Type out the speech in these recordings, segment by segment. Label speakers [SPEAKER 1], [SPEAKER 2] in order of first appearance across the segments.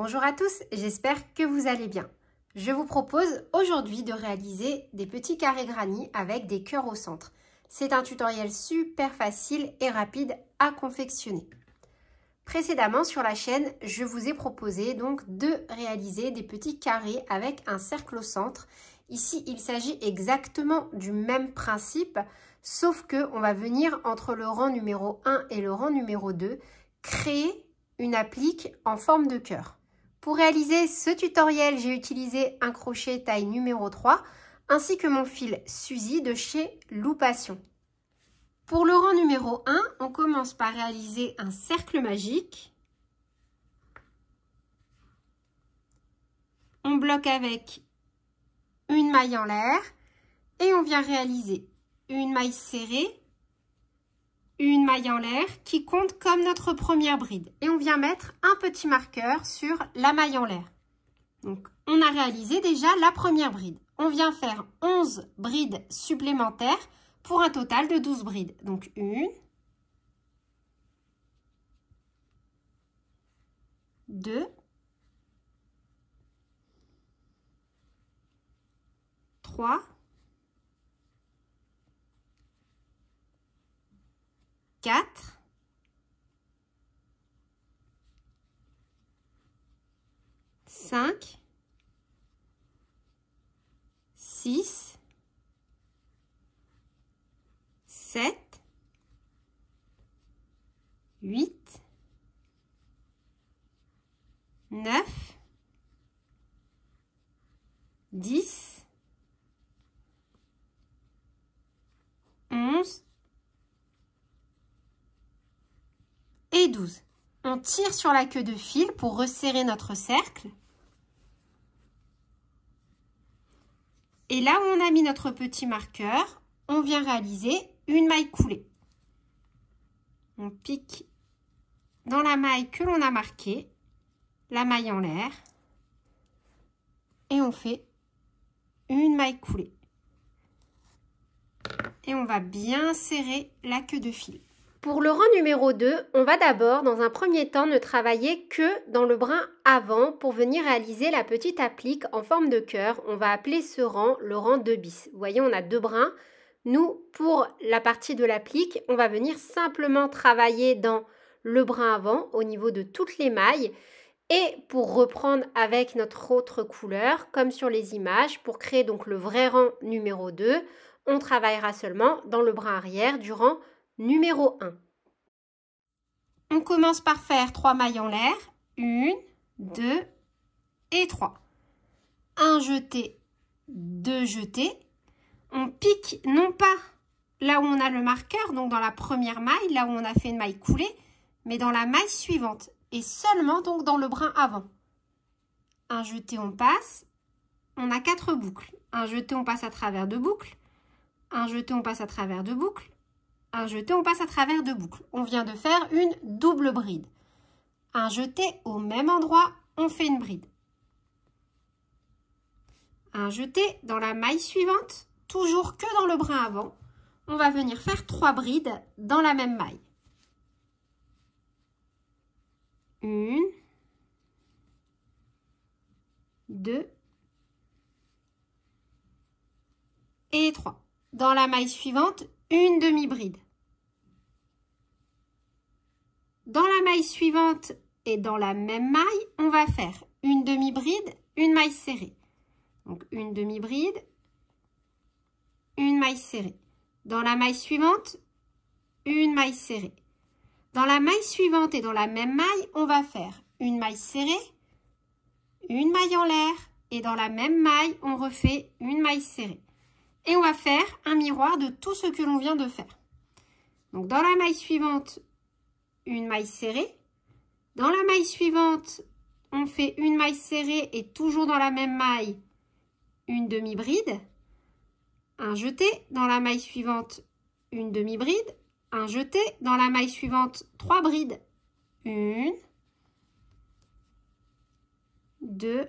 [SPEAKER 1] Bonjour à tous, j'espère que vous allez bien. Je vous propose aujourd'hui de réaliser des petits carrés granit avec des cœurs au centre. C'est un tutoriel super facile et rapide à confectionner. Précédemment sur la chaîne, je vous ai proposé donc de réaliser des petits carrés avec un cercle au centre. Ici, il s'agit exactement du même principe, sauf que on va venir entre le rang numéro 1 et le rang numéro 2, créer une applique en forme de cœur. Pour réaliser ce tutoriel, j'ai utilisé un crochet taille numéro 3 ainsi que mon fil Suzy de chez Loupation. Pour le rang numéro 1, on commence par réaliser un cercle magique. On bloque avec une maille en l'air et on vient réaliser une maille serrée, une maille en l'air qui compte comme notre première bride. Et on vient mettre un petit marqueur sur la maille en l'air. Donc, on a réalisé déjà la première bride. On vient faire 11 brides supplémentaires pour un total de 12 brides. Donc, 1, 2, 3, 4, 5, 6, 7, 8, 9, 10, 11 et 12. On tire sur la queue de fil pour resserrer notre cercle. Et là où on a mis notre petit marqueur, on vient réaliser une maille coulée. On pique dans la maille que l'on a marquée, la maille en l'air, et on fait une maille coulée. Et on va bien serrer la queue de fil. Pour le rang numéro 2, on va d'abord, dans un premier temps, ne travailler que dans le brin avant pour venir réaliser la petite applique en forme de cœur. On va appeler ce rang le rang 2 bis. Vous voyez, on a deux brins. Nous, pour la partie de l'applique, on va venir simplement travailler dans le brin avant au niveau de toutes les mailles. Et pour reprendre avec notre autre couleur, comme sur les images, pour créer donc le vrai rang numéro 2, on travaillera seulement dans le brin arrière du rang numéro 1. On commence par faire 3 mailles en l'air. 1, 2 et 3. 1 jeté, 2 jetés. On pique non pas là où on a le marqueur, donc dans la première maille, là où on a fait une maille coulée, mais dans la maille suivante et seulement donc dans le brin avant. Un jeté, on passe. On a 4 boucles. Un jeté, on passe à travers 2 boucles. Un jeté, on passe à travers 2 boucles. Un jeté, on passe à travers 2 boucles. On vient de faire une double bride. Un jeté au même endroit, on fait une bride. Un jeté dans la maille suivante, toujours que dans le brin avant, on va venir faire 3 brides dans la même maille. 1, 2 et 3. Dans la maille suivante, une demi-bride. Dans la maille suivante et dans la même maille, on va faire une demi-bride, une maille serrée. Donc une demi-bride, une maille serrée. Dans la maille suivante, une maille serrée. Dans la maille suivante et dans la même maille, on va faire une maille serrée, une maille en l'air et dans la même maille, on refait une maille serrée. Et on va faire un miroir de tout ce que l'on vient de faire. Donc dans la maille suivante, une maille serrée. Dans la maille suivante, on fait une maille serrée et toujours dans la même maille, une demi-bride. Un jeté. Dans la maille suivante, une demi-bride. Un jeté. Dans la maille suivante, 3 brides. 1, 2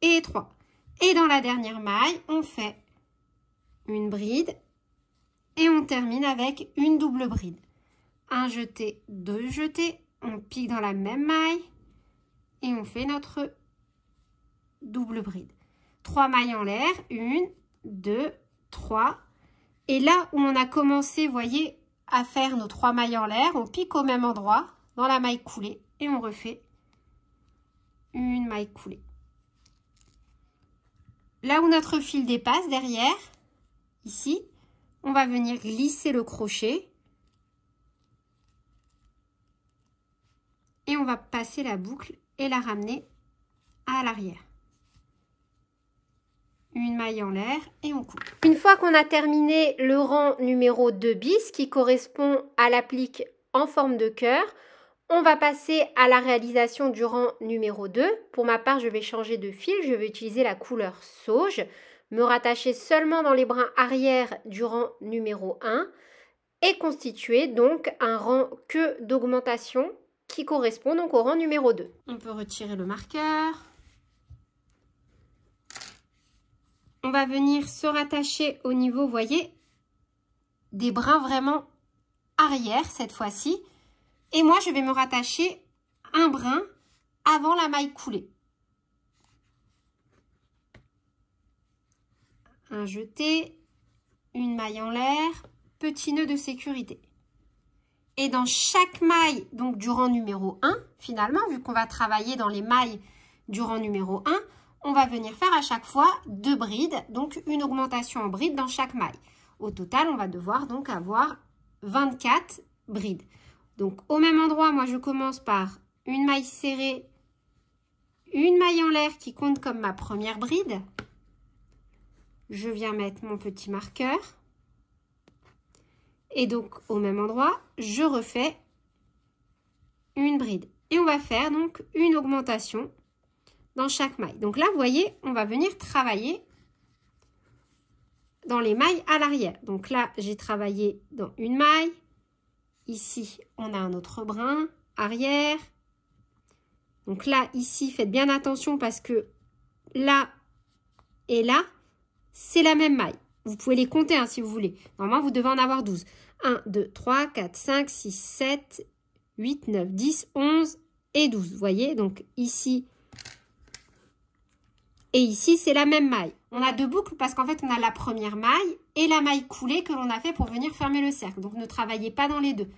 [SPEAKER 1] et 3. Et dans la dernière maille, on fait une bride et on termine avec une double bride. Un jeté, 2 jetés, on pique dans la même maille et on fait notre double bride. 3 mailles en l'air, 1, 2, 3. Et là où on a commencé, vous voyez, à faire nos 3 mailles en l'air, on pique au même endroit dans la maille coulée et on refait une maille coulée. Là où notre fil dépasse derrière, ici, on va venir glisser le crochet et on va passer la boucle et la ramener à l'arrière. Une maille en l'air et on coupe. Une fois qu'on a terminé le rang numéro 2 bis qui correspond à l'applique en forme de cœur, on va passer à la réalisation du rang numéro 2. Pour ma part, je vais changer de fil. Je vais utiliser la couleur sauge, me rattacher seulement dans les brins arrière du rang numéro 1 et constituer donc un rang queue d'augmentation qui correspond donc au rang numéro 2. On peut retirer le marqueur. On va venir se rattacher au niveau, vous voyez, des brins vraiment arrière cette fois-ci. Et moi, je vais me rattacher un brin avant la maille coulée. Un jeté, une maille en l'air, petit nœud de sécurité. Et dans chaque maille donc du rang numéro 1, finalement, vu qu'on va travailler dans les mailles du rang numéro 1, on va venir faire à chaque fois 2 brides, donc une augmentation en bride dans chaque maille. Au total, on va devoir donc avoir 24 brides. Donc au même endroit, moi je commence par une maille serrée, une maille en l'air qui compte comme ma première bride. Je viens mettre mon petit marqueur. Et donc au même endroit, je refais une bride. Et on va faire donc une augmentation dans chaque maille. Donc là, vous voyez, on va venir travailler dans les mailles à l'arrière. Donc là, j'ai travaillé dans une maille. Ici, on a un autre brin arrière. Donc là, ici, faites bien attention parce que là et là, c'est la même maille. Vous pouvez les compter hein, si vous voulez. Normalement, vous devez en avoir 12. 1, 2, 3, 4, 5, 6, 7, 8, 9, 10, 11 et 12. Vous voyez, donc ici et ici, c'est la même maille. On a 2 boucles parce qu'en fait, on a la première maille et la maille coulée que l'on a fait pour venir fermer le cercle. Donc, ne travaillez pas dans les deux.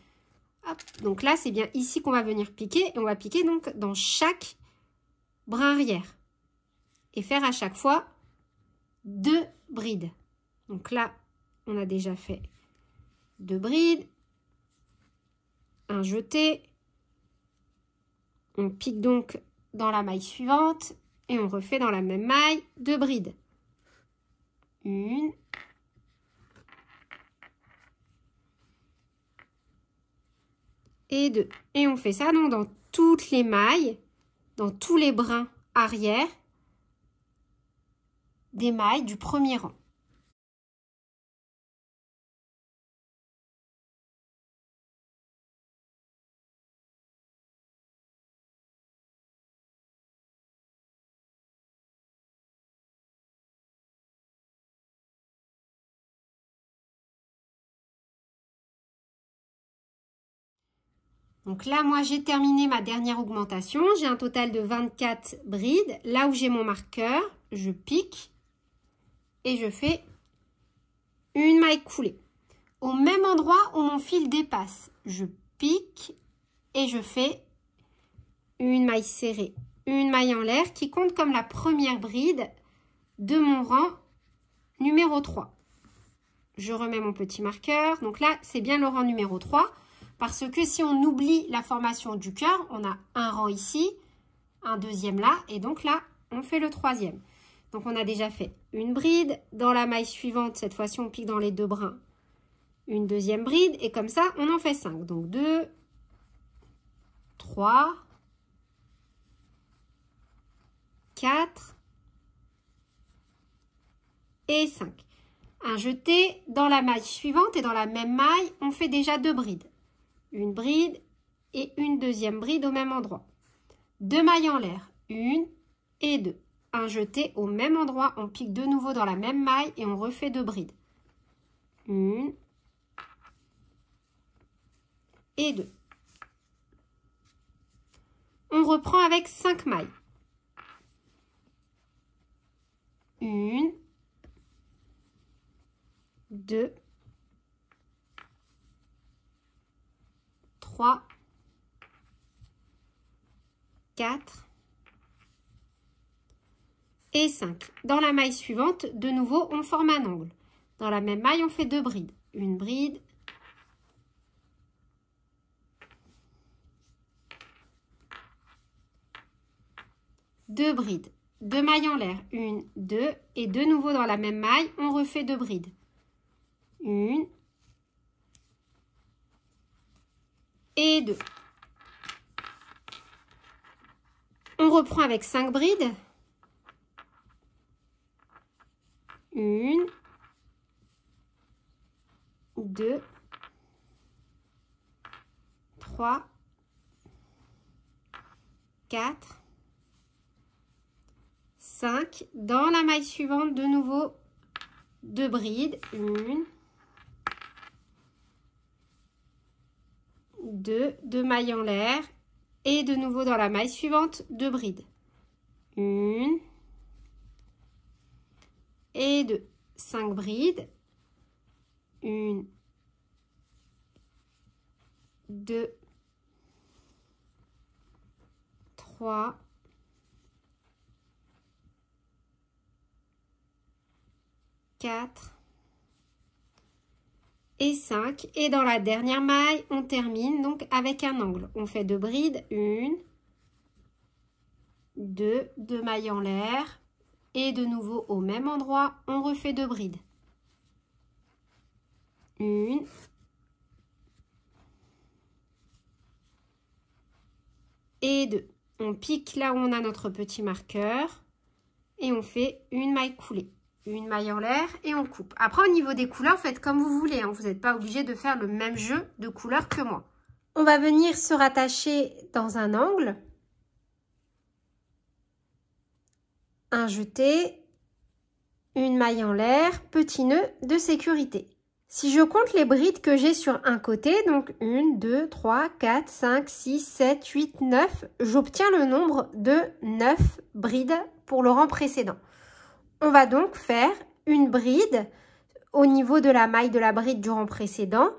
[SPEAKER 1] Hop. Donc là, c'est bien ici qu'on va venir piquer. Et on va piquer donc dans chaque brin arrière. Et faire à chaque fois 2 brides. Donc là, on a déjà fait 2 brides. Un jeté. On pique donc dans la maille suivante. Et on refait dans la même maille 2 brides. 1. Et 2. Et on fait ça donc dans toutes les mailles, dans tous les brins arrière des mailles du premier rang. Donc là, moi, j'ai terminé ma dernière augmentation. J'ai un total de 24 brides. Là où j'ai mon marqueur, je pique et je fais une maille coulée. Au même endroit où mon fil dépasse, je pique et je fais une maille serrée, une maille en l'air qui compte comme la première bride de mon rang numéro 3. Je remets mon petit marqueur. Donc là, c'est bien le rang numéro 3. Parce que si on oublie la formation du cœur, on a un rang ici, un deuxième là, et donc là, on fait le troisième. Donc on a déjà fait une bride. Dans la maille suivante, cette fois-ci, on pique dans les 2 brins. Une deuxième bride, et comme ça, on en fait 5. Donc 2, 3, 4 et 5. Un jeté dans la maille suivante, et dans la même maille, on fait déjà 2 brides. Une bride et une deuxième bride au même endroit. 2 mailles en l'air, 1 et 2. Un jeté au même endroit, on pique de nouveau dans la même maille et on refait 2 brides. 1 et 2. reprends avec 5 mailles. 1, 2, 3, 4 et 5. Dans la maille suivante, de nouveau, on forme un angle. Dans la même maille, on fait 2 brides. Une bride, deux brides, 2 mailles en l'air, 1, 2, et de nouveau dans la même maille, on refait 2 brides. 1 et 2. On reprend avec 5 brides. 1, 2, 3, 4, 5. Dans la maille suivante, de nouveau, 2 brides. 1, 2, 2 mailles en l'air. Et de nouveau dans la maille suivante, 2 brides. 1 et 2. 5 brides. 1, 2, 3, 4 et 5. Et dans la dernière maille, on termine donc avec un angle. On fait 2 brides. 1, 2, 2 mailles en l'air. Et de nouveau au même endroit, on refait 2 brides. 1 et 2. On pique là où on a notre petit marqueur et on fait une maille coulée. Une maille en l'air et on coupe. Après, au niveau des couleurs, faites comme vous voulez. Hein. Vous n'êtes pas obligé de faire le même jeu de couleurs que moi. On va venir se rattacher dans un angle. Un jeté, une maille en l'air, petit nœud de sécurité. Si je compte les brides que j'ai sur un côté, donc 1, 2, 3, 4, 5, 6, 7, 8, 9, j'obtiens le nombre de 9 brides pour le rang précédent. On va donc faire une bride au niveau de la maille de la bride du rang précédent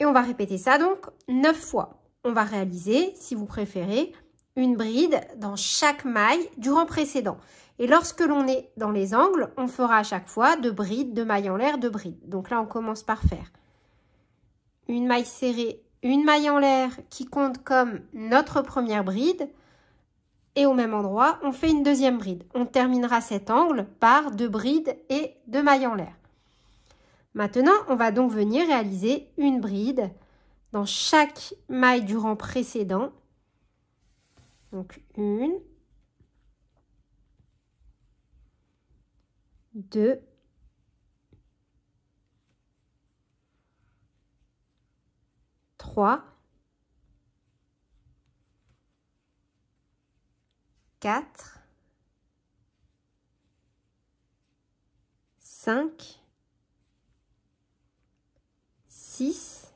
[SPEAKER 1] et on va répéter ça donc 9 fois. On va réaliser, si vous préférez, une bride dans chaque maille du rang précédent. Et lorsque l'on est dans les angles, on fera à chaque fois 2 brides, 2 mailles en l'air, 2 brides. Donc là, on commence par faire une maille serrée, une maille en l'air qui compte comme notre première bride. Et au même endroit, on fait une deuxième bride. On terminera cet angle par 2 brides et 2 mailles en l'air. Maintenant, on va donc venir réaliser une bride dans chaque maille du rang précédent. Donc 1, 2, 3, 4, 5, 6,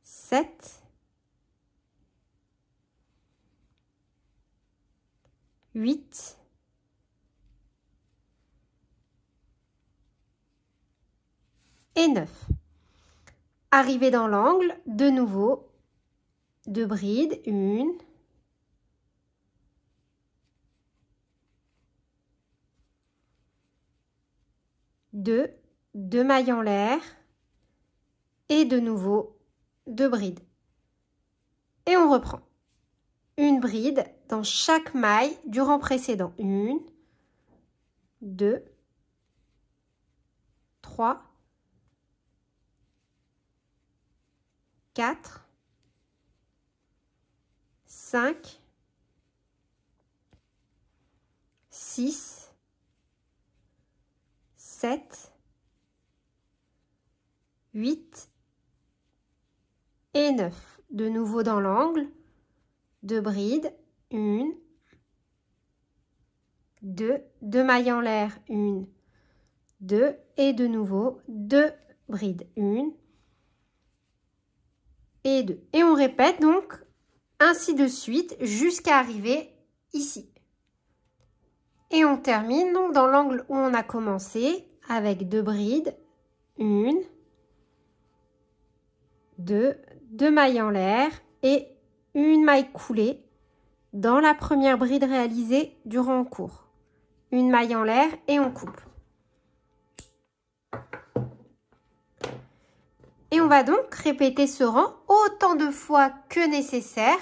[SPEAKER 1] 7, 8, 9. Arrivé dans l'angle, de nouveau, 2 brides, 1, 2, 2 mailles en l'air et de nouveau 2 brides. Et on reprend. Une bride dans chaque maille du rang précédent. 1, 2, 3, 4, 5, 6, 7, 8 et 9. De nouveau dans l'angle, 2 brides, 1, 2, 2 mailles en l'air, 1, 2 et de nouveau 2 brides, 1 et 2. Et on répète donc ainsi de suite jusqu'à arriver ici. Et on termine donc dans l'angle où on a commencé avec 2 brides, 1, 2, 2 mailles en l'air et une maille coulée dans la première bride réalisée durant le cours. Une maille en l'air et on coupe. Et on va donc répéter ce rang autant de fois que nécessaire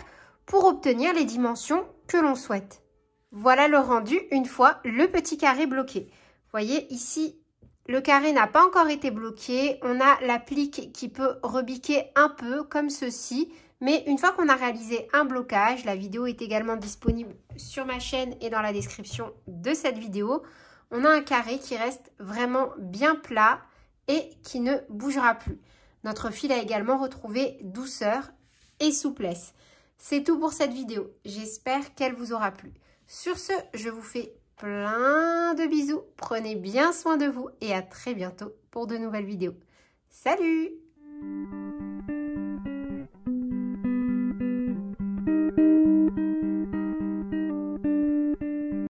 [SPEAKER 1] pour obtenir les dimensions que l'on souhaite. Voilà le rendu une fois le petit carré bloqué. Vous voyez ici, le carré n'a pas encore été bloqué. On a l'applique qui peut rebiquer un peu comme ceci. Mais une fois qu'on a réalisé un blocage, la vidéo est également disponible sur ma chaîne et dans la description de cette vidéo. On a un carré qui reste vraiment bien plat et qui ne bougera plus. Notre fil a également retrouvé douceur et souplesse. C'est tout pour cette vidéo. J'espère qu'elle vous aura plu. Sur ce, je vous fais plein de bisous. Prenez bien soin de vous et à très bientôt pour de nouvelles vidéos. Salut!